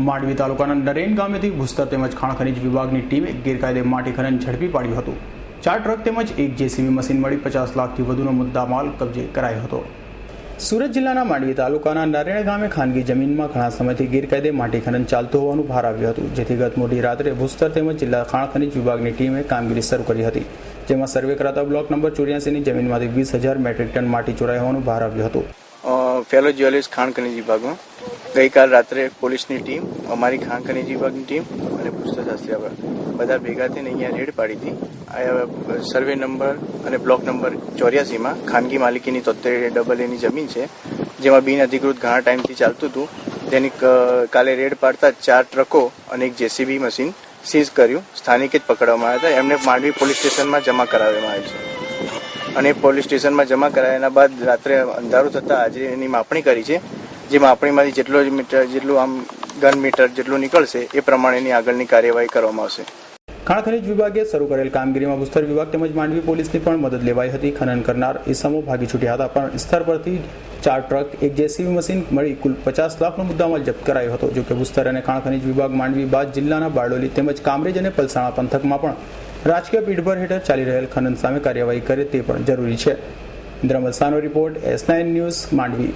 માંડવી તાલુકાના નરેન ગામેથી ભૂસ્તર તેમજ ખાણ ખનીજ વિભાગની ટીમે ગેરકાયદે માટી ખનન ઝડપી પાડ્યું હતું। 4 ટ્રક તેમજ એક જેસીબી મશીન મળી 50 લાખથી વધુનો મુદ્દામાલ કબજે કરાયો હતો। સુરત જિલ્લાના માંડવી તાલુકાના નરેણ ગામે ખાનગી જમીનમાં ઘણા સમયથી ગેરકાયદે માટી ખનન ચાલતું હોવાનું બહાર આવ્યું હતું, જેથી ગત મોડી રાત્રે ભૂસ્તર તેમજ જિલ્લા ખાણ ખનીજ વિભાગની ટીમે કામગીરી શરૂ કરી હતી, જેમાં સર્વે કરાતા બ્લોક નંબર 84ની જમીનમાંથી 20,000 મેટ્રિક ટન માટી ચોરાઈ હોવાનું બહાર આવ્યું હતું। ફેલો જ્વેલર્સ ખાણ ખનીજ વિભાગમાં ગઈકાલ રાત્રે પોલીસની ટીમ, અમારી ખાણ ખનીજ વિભાગની ટીમ અને ભૂસ્તર શાસ્ત્રી બધા ભેગા થઈને અહીંયા રેડ પાડી હતી। સર્વે નંબર અને બ્લોક નંબર 84માં ખાનગી માલિકીની 73AA જમીન છે, જેમાં બિનઅધિકૃત ઘણા ટાઈમથી ચાલતું હતું। તેની કાલે રેડ પાડતા 4 ટ્રકો અને એક જેસીબી મશીન સીઝ કર્યું, સ્થાનિક જ પકડવામાં આવ્યા હતા। એમને માંડવી પોલીસ સ્ટેશનમાં જમા કરાવવામાં આવ્યું છે અને પોલીસ સ્ટેશનમાં જમા કરાવ્યા બાદ રાત્રે અંધારું થતાં આજે એની માપણી કરી છે, જે માપણીમાંથી જેટલું આમ ઘન મીટર જેટલું નીકળશે એ પ્રમાણેની આગળની કાર્યવાહી કરવામાં આવશે। ખાણ ખનીજ વિભાગે શરૂ કરેલ કામગીરીમાં ભૂસ્તર વિભાગ તેમજ માંડવી પોલીસની પણ મદદ લેવાઈ હતી। ખનન કરનાર ઇસમો ભાગી છૂટ્યા હતા, પણ સ્થળ પરથી 4 ટ્રક, એક જેસીબી મશીન મળી કુલ 50 લાખનો મુદ્દામાલ જપ્ત કરાયો હતો। જોકે ભૂસ્તર અને ખાણ ખનીજ વિભાગ માંડવી બાદ જિલ્લાના બારડોલી તેમજ કામરેજ અને પલસાણા પંથકમાં પણ રાજકીય પીઠભર હેઠળ ચાલી રહેલ ખનન સામે કાર્યવાહી કરે તે પણ જરૂરી છે। ઇન્દ્રમલ સાનો રિપોર્ટ, S9 ન્યૂઝ, માંડવી।